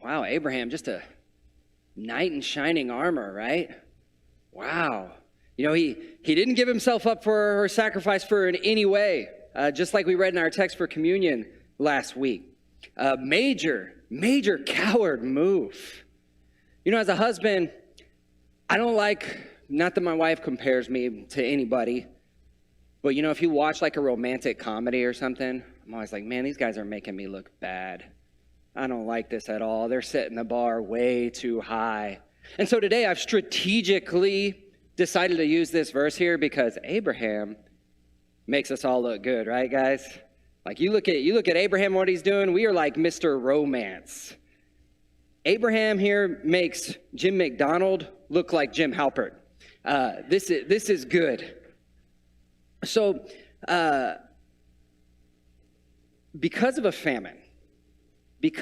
wow, Abraham, just a knight in shining armor, right? Wow. You know, he didn't give himself up for or sacrifice for her in any way, just like we read in our text for communion last week. Major coward move. You know, as a husband, I don't like, not that my wife compares me to anybody, but you know, if you watch like a romantic comedy or something, I'm always like, man, these guys are making me look bad. I don't like this at all. They're setting the bar way too high. And so today I've strategically decided to use this verse here because Abraham makes us all look good, right, guys? Like you look at Abraham, what he's doing, we are like Mr. Romance. Abraham here makes Jim McDonald look like Jim Halpert. This is good. So, because of a famine, they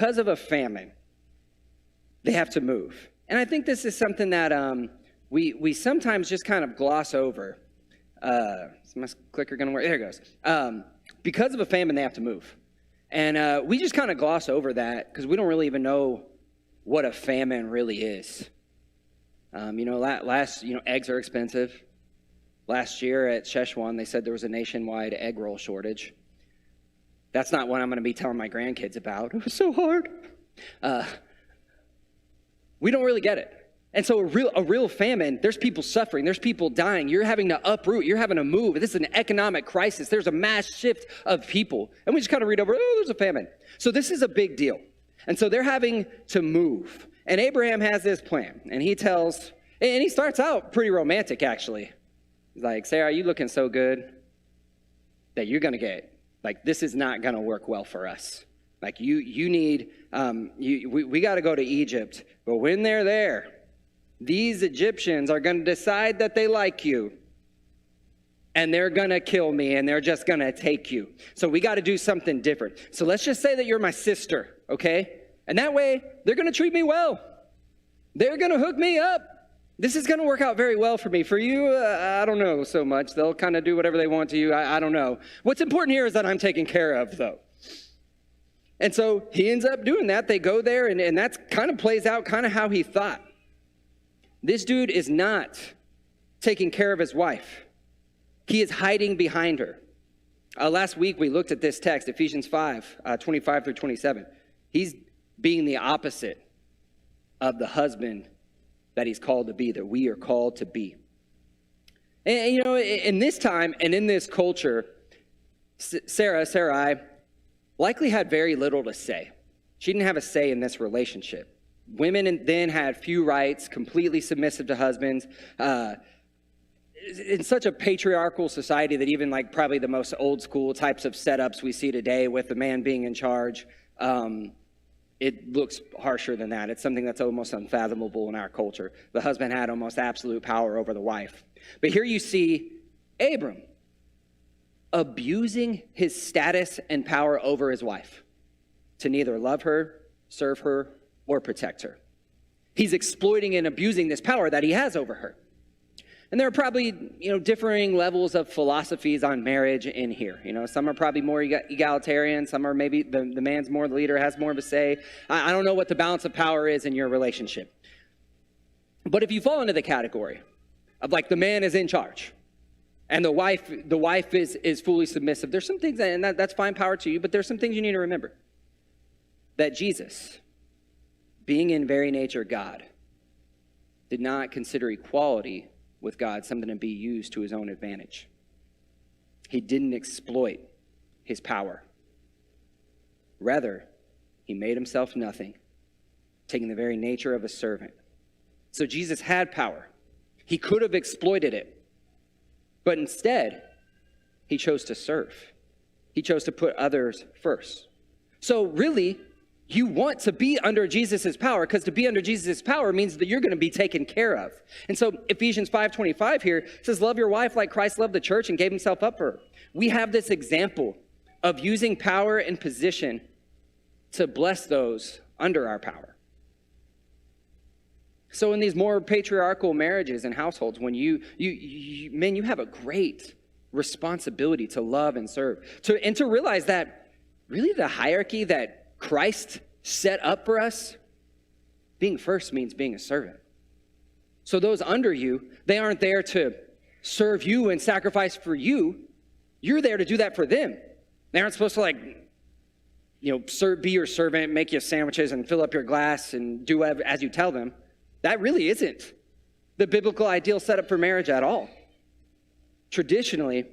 have to move. And I think this is something that we sometimes just kind of gloss over. Is my clicker going to work? There it goes. Because of a famine, they have to move. And we just kind of gloss over that because we don't really even know what a famine really is. Eggs are expensive. Last year at Szechuan, they said there was a nationwide egg roll shortage. That's not what I'm going to be telling my grandkids about. It was so hard. We don't really get it. And so a real famine, there's people suffering. There's people dying. You're having to uproot. You're having to move. This is an economic crisis. There's a mass shift of people. And we just kind of read over, there's a famine. So this is a big deal. And so they're having to move. And Abraham has this plan. And he starts out pretty romantic, actually. He's like, Sarah, you looking so good that you're going to get, like, this is not going to work well for us. Like, you need, we got to go to Egypt. But when they're there, these Egyptians are going to decide that they like you. And they're going to kill me, and they're just going to take you. So we got to do something different. So let's just say that you're my sister, okay? And that way, they're going to treat me well. They're going to hook me up. This is going to work out very well for me. For you, I don't know so much. They'll kind of do whatever they want to you. I don't know. What's important here is that I'm taken care of, though. And so he ends up doing that. They go there, and that kind of plays out kind of how he thought. This dude is not taking care of his wife. He is hiding behind her. Last week, we looked at this text, Ephesians 5, 25 through 27. He's being the opposite of the husband that he's called to be, that we are called to be. And you know, in this time and in this culture, Sarai likely had very little to say. She didn't have a say in this relationship. Women then had few rights, completely submissive to husbands. In such a patriarchal society that even like probably the most old school types of setups we see today with the man being in charge, it looks harsher than that. It's something that's almost unfathomable in our culture. The husband had almost absolute power over the wife. But here you see Abram abusing his status and power over his wife to neither love her, serve her, or protect her. He's exploiting and abusing this power that he has over her. And there are probably, differing levels of philosophies on marriage in here. Some are probably more egalitarian. Some are maybe the man's more the leader, has more of a say. I don't know what the balance of power is in your relationship. But if you fall into the category of like the man is in charge and the wife is fully submissive, there's some things, and that's fine, power to you, but there's some things you need to remember. That Jesus, being in very nature God, did not consider equality with God something to be used to his own advantage. He didn't exploit his power. Rather, he made himself nothing, taking the very nature of a servant. So Jesus had power. He could have exploited it. But instead, he chose to serve. He chose to put others first. So really, you want to be under Jesus' power, because to be under Jesus' power means that you're going to be taken care of. And so Ephesians 5:25 here says, love your wife like Christ loved the church and gave himself up for her. We have this example of using power and position to bless those under our power. So in these more patriarchal marriages and households, when you have a great responsibility to love and serve, and to realize that really the hierarchy that Christ set up for us being first means being a servant. So those under you, they aren't there to serve you and sacrifice for you. You're there to do that for them. They aren't supposed to be your servant, make you sandwiches and fill up your glass and do as you tell them. That really isn't the biblical ideal setup for marriage at all. Traditionally,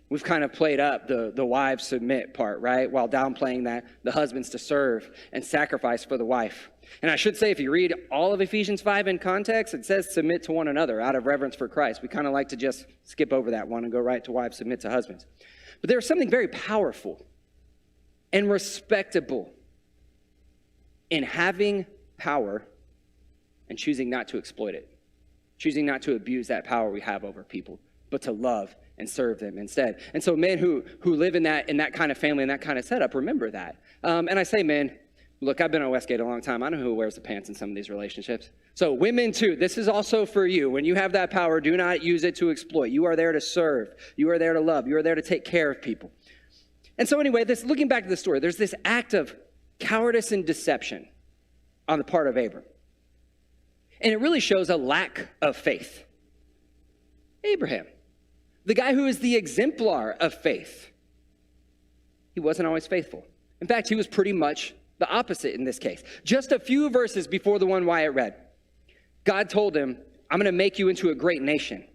we've kind of played up the wives submit part, right? While downplaying that the husband's to serve and sacrifice for the wife. And I should say, if you read all of Ephesians 5 in context, it says submit to one another out of reverence for Christ. We kind of like to just skip over that one and go right to wives submit to husbands. But there's something very powerful and respectable in having power and choosing not to exploit it, choosing not to abuse that power we have over people, but to love and serve them instead. And so men who live in that kind of family and that kind of setup, remember that. And I say men, look, I've been on Westgate a long time. I know who wears the pants in some of these relationships. So women too, this is also for you. When you have that power, do not use it to exploit. You are there to serve. You are there to love. You are there to take care of people. And so anyway, looking back to the story, there's this act of cowardice and deception on the part of Abram. And it really shows a lack of faith. Abraham, the guy who is the exemplar of faith, he wasn't always faithful. In fact, he was pretty much the opposite in this case. Just a few verses before the one Wyatt read, God told him, I'm going to make you into a great nation.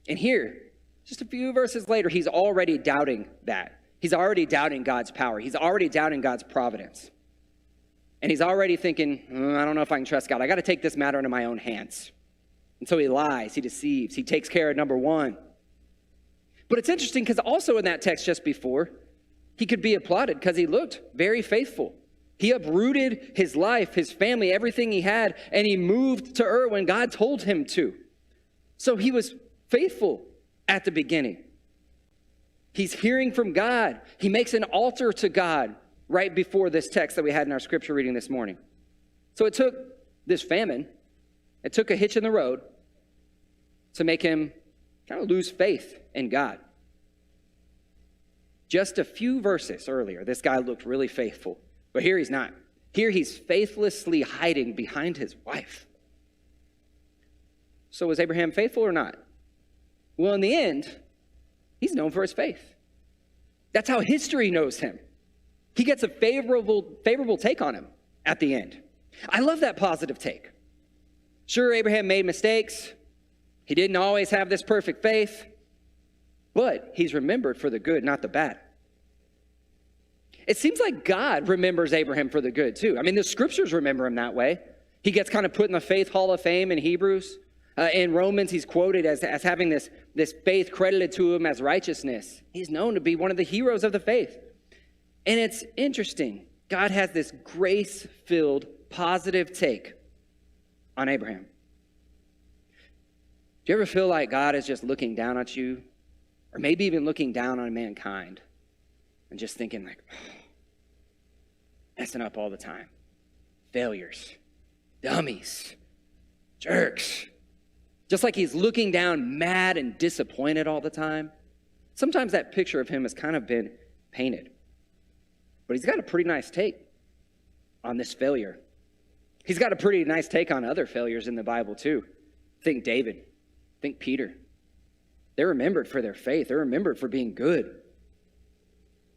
And here, just a few verses later, he's already doubting that. He's already doubting God's power. He's already doubting God's providence. And he's already thinking, I don't know if I can trust God. I got to take this matter into my own hands. And so he lies, he deceives, he takes care of number one. But it's interesting because also in that text just before, he could be applauded because he looked very faithful. He uprooted his life, his family, everything he had, and he moved to Ur when God told him to. So he was faithful at the beginning. He's hearing from God. He makes an altar to God right before this text that we had in our scripture reading this morning. So it took this famine, it took a hitch in the road to make him kind of lose faith in God. Just a few verses earlier, this guy looked really faithful, but here he's not. Here he's faithlessly hiding behind his wife. So was Abraham faithful or not? Well, in the end, he's known for his faith. That's how history knows him. He gets a favorable take on him at the end. I love that positive take. Sure, Abraham made mistakes. He didn't always have this perfect faith, but he's remembered for the good, not the bad. It seems like God remembers Abraham for the good too. I mean, the scriptures remember him that way. He gets kind of put in the faith hall of fame in Hebrews. In Romans, he's quoted as having this faith credited to him as righteousness. He's known to be one of the heroes of the faith. And it's interesting. God has this grace-filled, positive take on Abraham. Do you ever feel like God is just looking down at you? Or maybe even looking down on mankind and just thinking like, messing up all the time. Failures. Dummies. Jerks. Just like he's looking down mad and disappointed all the time. Sometimes that picture of him has kind of been painted. But he's got a pretty nice take on this failure. He's got a pretty nice take on other failures in the Bible too. Think David. Think Peter. They're remembered for their faith. They're remembered for being good.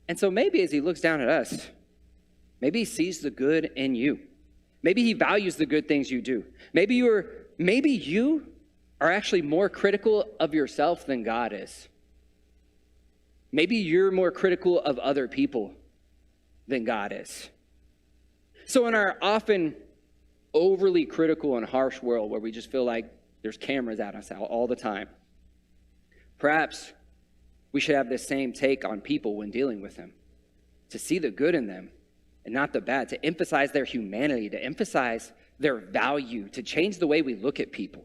And so maybe as he looks down at us, maybe he sees the good in you. Maybe he values the good things you do. Maybe you are actually more critical of yourself than God is. Maybe you're more critical of other people than God is. So in our often overly critical and harsh world where we just feel like there's cameras at us all the time, perhaps we should have this same take on people when dealing with them, to see the good in them and not the bad, to emphasize their humanity, to emphasize their value, to change the way we look at people.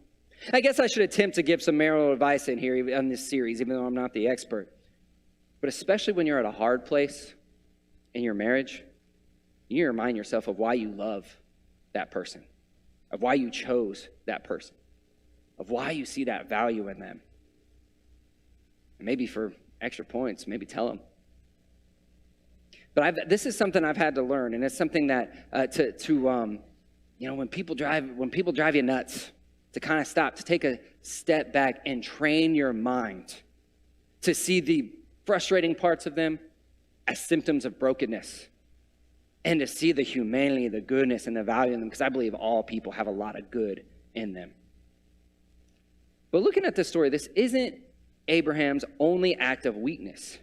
I guess I should attempt to give some marital advice in here on this series, even though I'm not the expert. But especially when you're at a hard place in your marriage, you need to remind yourself of why you love that person, of why you chose that person, of why you see that value in them. And maybe for extra points, maybe tell them. But this is something I've had to learn, and it's something that when people drive you nuts, to kind of stop, to take a step back and train your mind to see the frustrating parts of them as symptoms of brokenness, and to see the humanity, the goodness, and the value in them, because I believe all people have a lot of good in them. But looking at this story, this isn't Abraham's only act of weakness.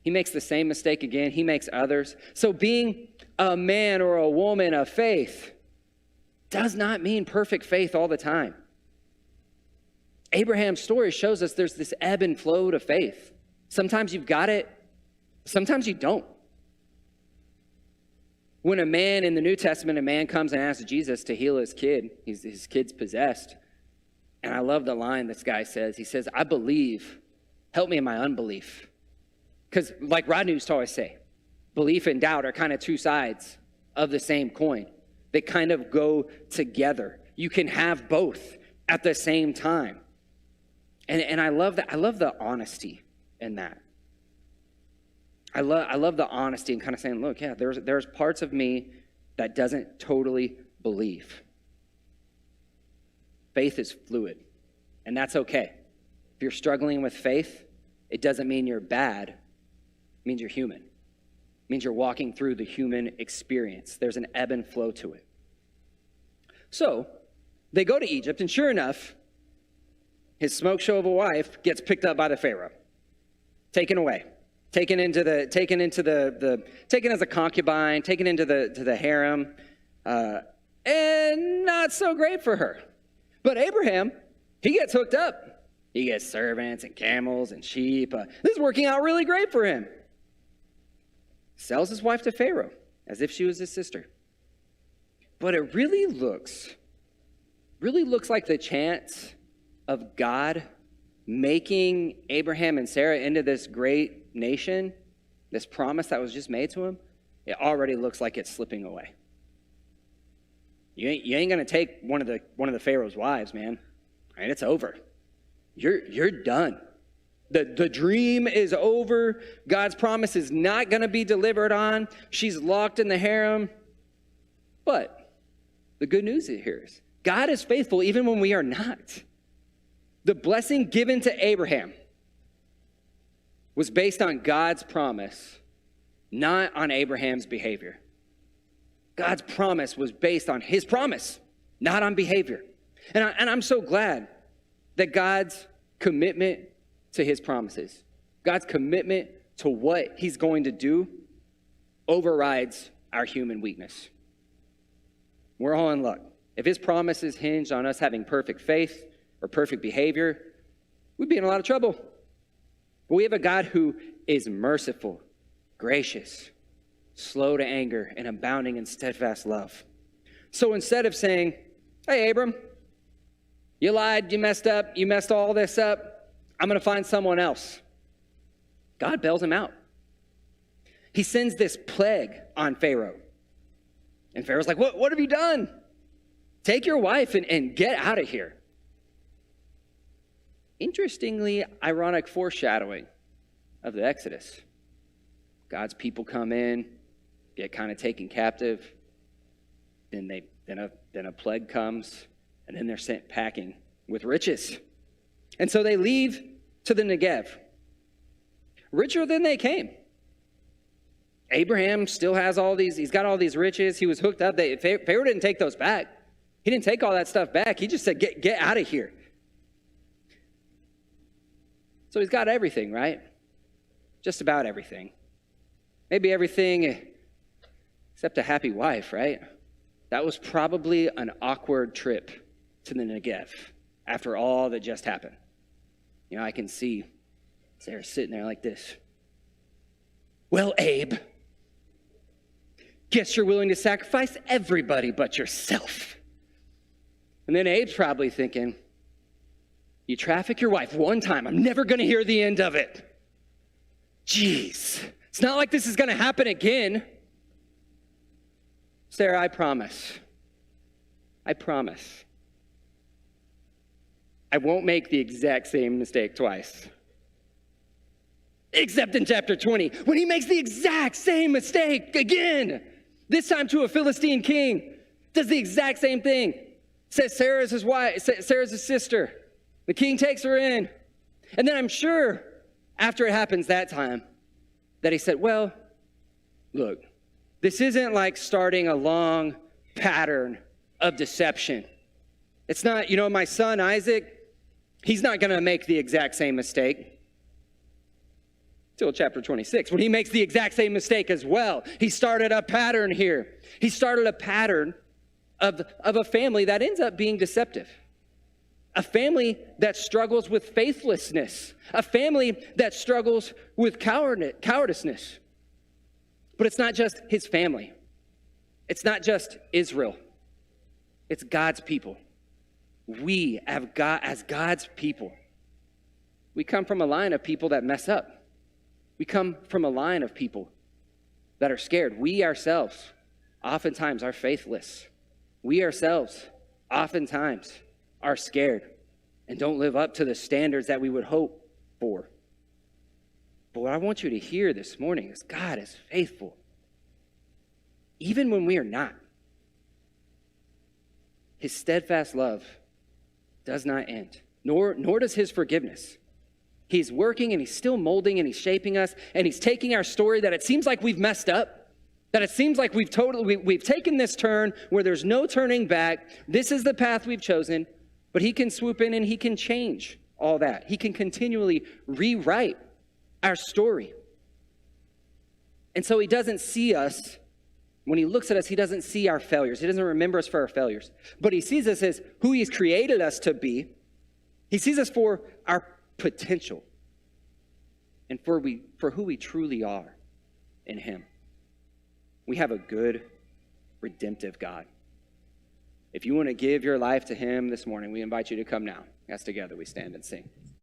He makes the same mistake again. He makes others. So being a man or a woman of faith does not mean perfect faith all the time. Abraham's story shows us there's this ebb and flow to faith. Sometimes you've got it, sometimes you don't. When a man in the New Testament, a man comes and asks Jesus to heal his kid, his kid's possessed. And I love the line this guy says. He says, I believe, help me in my unbelief. Because like Rodney used to always say, belief and doubt are kind of two sides of the same coin. They kind of go together. You can have both at the same time. And I love that. I love the honesty in that. I love the honesty and kind of saying, look, yeah, there's parts of me that doesn't totally believe. Faith is fluid, and that's okay. If you're struggling with faith, it doesn't mean you're bad. It means you're human. It means you're walking through the human experience. There's an ebb and flow to it. So they go to Egypt, and sure enough, his smoke show of a wife gets picked up by the Pharaoh, taken away, taken as a concubine, taken into the harem, and not so great for her. But Abraham, he gets hooked up. He gets servants and camels and sheep. This is working out really great for him. Sells his wife to Pharaoh as if she was his sister. But it really looks like the chance of God making Abraham and Sarah into this great nation, this promise that was just made to him, it already looks like it's slipping away. You ain't gonna take one of the Pharaoh's wives, man. Right? It's over. You're done. The dream is over. God's promise is not gonna be delivered on. She's locked in the harem. But the good news here is God is faithful even when we are not. The blessing given to Abraham was based on God's promise, not on Abraham's behavior. God's promise was based on his promise, not on behavior. And I'm so glad that God's commitment to his promises, God's commitment to what he's going to do overrides our human weakness. We're all in luck. If his promise is hinged on us having perfect faith or perfect behavior, we'd be in a lot of trouble. But we have a God who is merciful, gracious, slow to anger, and abounding in steadfast love. So instead of saying, hey, Abram, you lied, you messed up, you messed all this up, I'm going to find someone else. God bails him out. He sends this plague on Pharaoh. And Pharaoh's like, what have you done? Take your wife and get out of here. Interestingly, ironic foreshadowing of the Exodus. God's people come in, get kind of taken captive, then a plague comes, and then they're sent packing with riches. And so they leave to the Negev, richer than they came. Abraham still has he's got all these riches. He was hooked up. Pharaoh didn't take those back. He didn't take all that stuff back. He just said, get out of here. So he's got everything, right? Just about everything. Maybe everything except a happy wife, right? That was probably an awkward trip to the Negev after all that just happened. I can see Sarah sitting there like this. Well, Abe, guess you're willing to sacrifice everybody but yourself. And then Abe's probably thinking, you traffic your wife one time, I'm never going to hear the end of it. Jeez, it's not like this is going to happen again. Sarah, I promise. I won't make the exact same mistake twice. Except in chapter 20, when he makes the exact same mistake again, this time to a Philistine king. Does the exact same thing. Says Sarah's his wife, Sarah's his sister. The king takes her in. And then I'm sure after it happens that time that he said, well, look, this isn't like starting a long pattern of deception. It's not, my son Isaac, he's not going to make the exact same mistake. Till chapter 26, when he makes the exact same mistake as well. He started a pattern here. He started a pattern of a family that ends up being deceptive. A family that struggles with faithlessness. A family that struggles with cowardice. But it's not just his family. It's not just Israel. It's God's people. We, as God's people, we come from a line of people that mess up. We come from a line of people that are scared. We ourselves oftentimes are faithless. We ourselves oftentimes are scared and don't live up to the standards that we would hope for. But what I want you to hear this morning is God is faithful, even when we are not. His steadfast love does not end, nor does his forgiveness. He's working and he's still molding and he's shaping us, and he's taking our story that it seems like we've messed up, that it seems like we've taken this turn where there's no turning back. This is the path we've chosen, but he can swoop in and he can change all that. He can continually rewrite our story. And so he doesn't see us, when he looks at us, he doesn't see our failures. He doesn't remember us for our failures, but he sees us as who he's created us to be. He sees us for our potential and for who we truly are in him. We have a good, redemptive God. If you want to give your life to him this morning, we invite you to come now. As together we stand and sing.